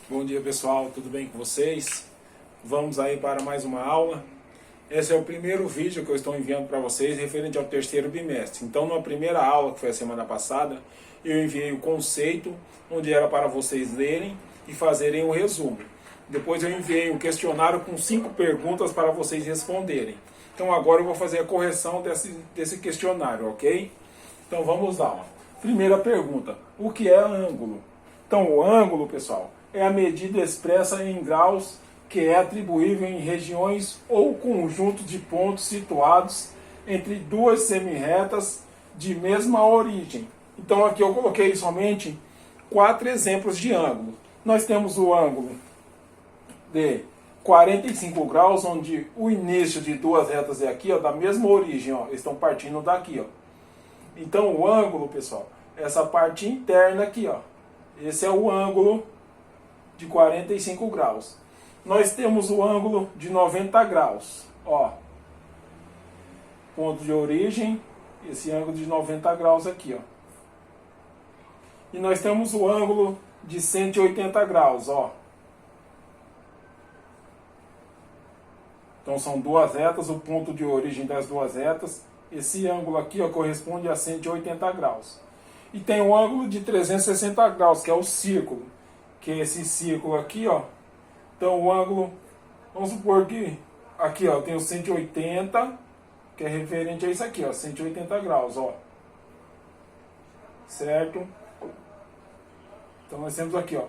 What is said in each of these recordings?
Bom dia pessoal, tudo bem com vocês? Vamos aí para mais uma aula. Esse é o primeiro vídeo que eu estou enviando para vocês referente ao terceiro bimestre. Então, na primeira aula, que foi a semana passada, eu enviei o conceito, onde era para vocês lerem e fazerem um resumo. Depois eu enviei um questionário com 5 perguntas para vocês responderem. Então agora eu vou fazer a correção desse questionário, ok? Então vamos lá. Primeira pergunta, o que é ângulo? Então o ângulo, pessoal, é a medida expressa em graus que é atribuível em regiões ou conjunto de pontos situados entre duas semirretas de mesma origem. Então aqui eu coloquei somente 4 exemplos de ângulo. Nós temos o ângulo de 45 graus, onde o início de duas retas é aqui, ó, da mesma origem, ó, estão partindo daqui, ó. Então o ângulo, pessoal, essa parte interna aqui, ó, esse é o ângulo de 45 graus. Nós temos o ângulo de 90 graus, ó, ponto de origem, esse ângulo de 90 graus aqui, ó. E nós temos o ângulo de 180 graus, ó. Então são duas retas, o ponto de origem das duas retas. Esse ângulo aqui, ó, corresponde a 180 graus. E tem o ângulo de 360 graus, que é o círculo. Que é esse círculo aqui, ó. Então o ângulo, vamos supor que aqui, ó, tem o 180, que é referente a isso aqui, ó, 180 graus, ó. Certo? Então nós temos aqui, ó,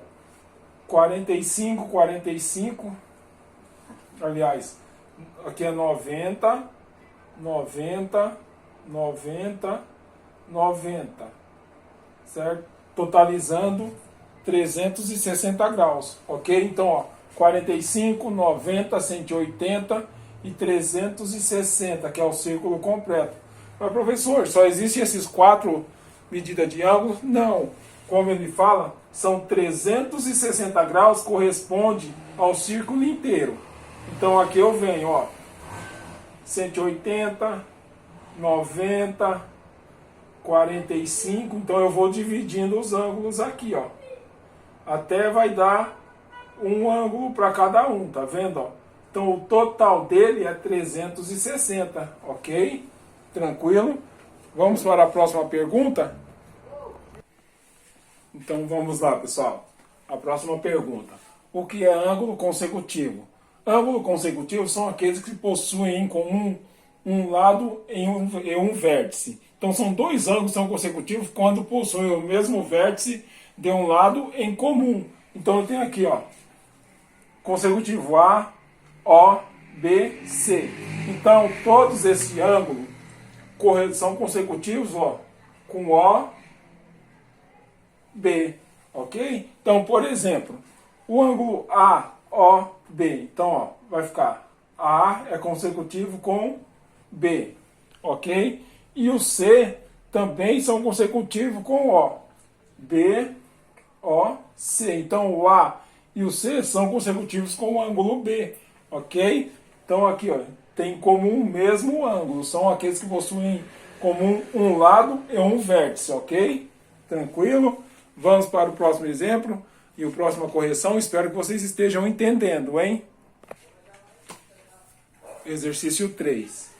45, 45, aliás, aqui é 90, 90, 90, 90, certo? Totalizando 360 graus, ok? Então, ó, 45, 90, 180 e 360, que é o círculo completo. Mas, professor, só existem esses 4 medidas de ângulo? Não. Como ele fala, são 360 graus, corresponde ao círculo inteiro. Então aqui eu venho, ó, 180, 90, 45, então eu vou dividindo os ângulos aqui, ó. Até vai dar um ângulo para cada um, tá vendo, ó? Então o total dele é 360, ok? Tranquilo? Vamos para a próxima pergunta? Então vamos lá, pessoal. A próxima pergunta. O que é ângulo consecutivo? Ângulo consecutivo são aqueles que possuem em comum um lado e um vértice. Então são 2 ângulos que são consecutivos quando possuem o mesmo vértice de um lado em comum. Então eu tenho aqui, ó, consecutivo A, O, B, C. Então todos esses ângulos são consecutivos, ó, com O, B, ok? Então, por exemplo, o ângulo AOB, então, ó, vai ficar A é consecutivo com B, ok? E o C também são consecutivos com O, B, O, C. Então, o A e o C são consecutivos com o ângulo B, ok? Então, aqui, ó, tem em comum o mesmo ângulo, são aqueles que possuem em comum um lado e um vértice, ok? Tranquilo? Vamos para o próximo exemplo e a próxima correção. Espero que vocês estejam entendendo, hein? Exercício 3.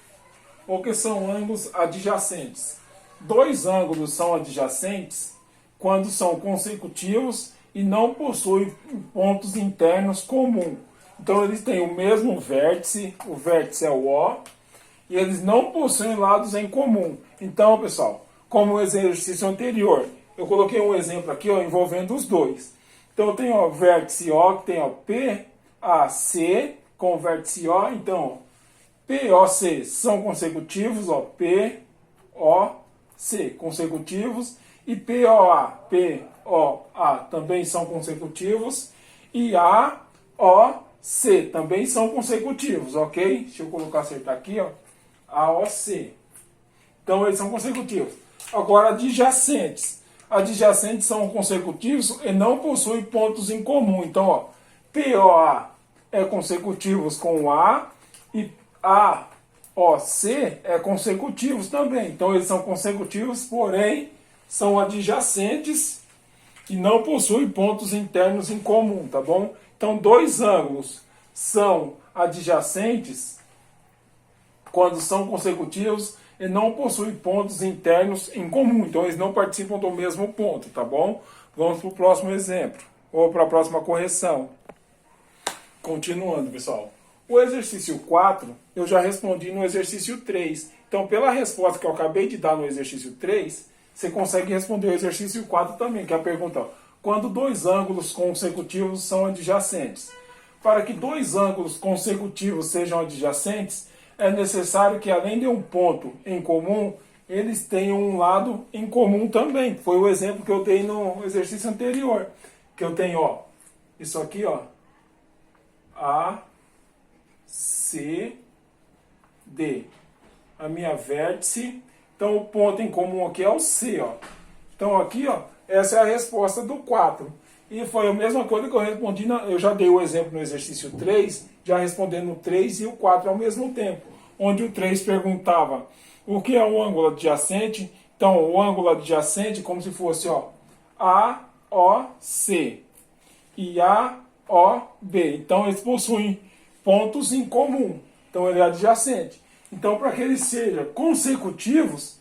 O que são ângulos adjacentes? 2 ângulos são adjacentes quando são consecutivos e não possuem pontos internos comuns. Então eles têm o mesmo vértice, o vértice é o O, e eles não possuem lados em comum. Então, pessoal, como o exercício anterior, eu coloquei um exemplo aqui, ó, envolvendo os dois. Então eu tenho o vértice O, que tem, ó, PAC com o vértice O. Então, POC são consecutivos, ó, POC consecutivos, e POA, POA também são consecutivos, e AOC também são consecutivos, ok? Deixa eu colocar, acertar aqui, ó, AOC. Então eles são consecutivos. Agora, adjacentes. Adjacentes são consecutivos e não possuem pontos em comum. Então, ó, POA é consecutivos com o A e AOC é consecutivos também. Então, eles são consecutivos, porém, são adjacentes que não possuem pontos internos em comum, tá bom? Então, dois ângulos são adjacentes quando são consecutivos e não possuem pontos internos em comum. Então, eles não participam do mesmo ponto, tá bom? Vamos para o próximo exemplo, ou para a próxima correção. Continuando, pessoal. O exercício 4, eu já respondi no exercício 3. Então, pela resposta que eu acabei de dar no exercício 3, você consegue responder o exercício 4 também, que é a pergunta, ó, quando dois ângulos consecutivos são adjacentes. Para que dois ângulos consecutivos sejam adjacentes, é necessário que, além de um ponto em comum, eles tenham um lado em comum também. Foi o exemplo que eu dei no exercício anterior. Que eu tenho, ó, isso aqui, ó, A, C, D. A minha vértice. Então, o ponto em comum aqui é o C, ó. Então, aqui, ó, essa é a resposta do 4. E foi a mesma coisa que eu respondi, eu já dei o exemplo no exercício 3, já respondendo o 3 e o 4 ao mesmo tempo. Onde o 3 perguntava o que é o ângulo adjacente. Então, o ângulo adjacente, como se fosse, ó, AOC e AOB. Então, eles possuem pontos em comum. Então, ele é adjacente. Então, para que eles sejam consecutivos,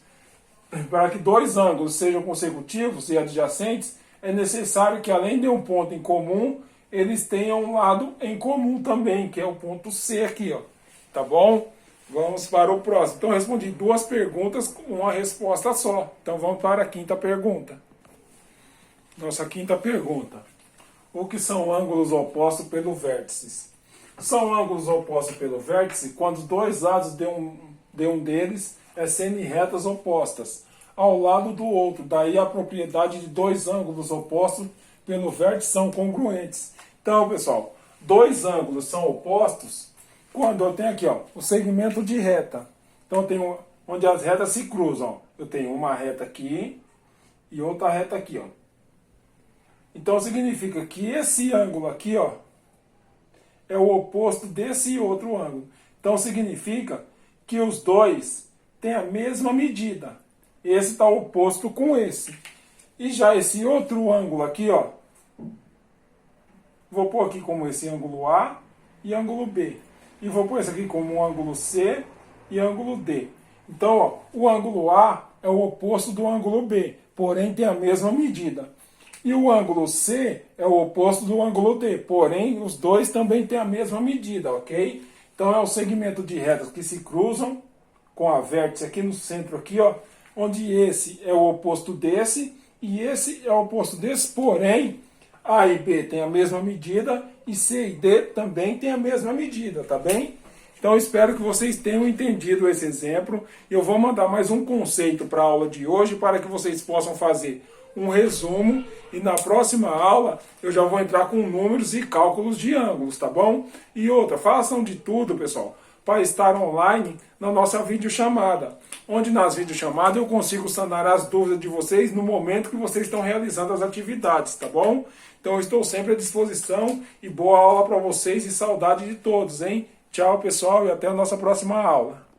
para que dois ângulos sejam consecutivos e adjacentes, é necessário que, além de um ponto em comum, eles tenham um lado em comum também, que é o ponto C aqui, ó. Tá bom? Vamos para o próximo. Então, eu respondi duas perguntas com uma resposta só. Então, vamos para a quinta pergunta. Nossa quinta pergunta. O que são ângulos opostos pelo vértice? São ângulos opostos pelo vértice quando os dois lados de um deles é semi-retas opostas ao lado do outro. Daí a propriedade de dois ângulos opostos pelo vértice são congruentes. Então, pessoal, dois ângulos são opostos quando eu tenho aqui, ó, o segmento de reta. Então, eu tenho onde as retas se cruzam. Ó. Eu tenho uma reta aqui e outra reta aqui, ó. Então, significa que esse ângulo aqui, ó, é o oposto desse outro ângulo. Então, significa que os dois têm a mesma medida. Esse está oposto com esse. E já esse outro ângulo aqui, ó, vou pôr aqui como esse ângulo A e ângulo B. E vou pôr esse aqui como um ângulo C e ângulo D. Então, ó, o ângulo A é o oposto do ângulo B, porém tem a mesma medida. E o ângulo C é o oposto do ângulo D, porém os dois também têm a mesma medida, ok? Então é o segmento de retas que se cruzam com a vértice aqui no centro, aqui, ó, onde esse é o oposto desse e esse é o oposto desse, porém A e B têm a mesma medida e C e D também têm a mesma medida, tá bem? Então eu espero que vocês tenham entendido esse exemplo. Eu vou mandar mais um conceito para a aula de hoje para que vocês possam fazer um resumo e na próxima aula eu já vou entrar com números e cálculos de ângulos, tá bom? E outra, façam de tudo, pessoal, para estar online na nossa videochamada, onde nas videochamadas eu consigo sanar as dúvidas de vocês no momento que vocês estão realizando as atividades, tá bom? Então eu estou sempre à disposição e boa aula para vocês e saudade de todos, hein? Tchau, pessoal, e até a nossa próxima aula.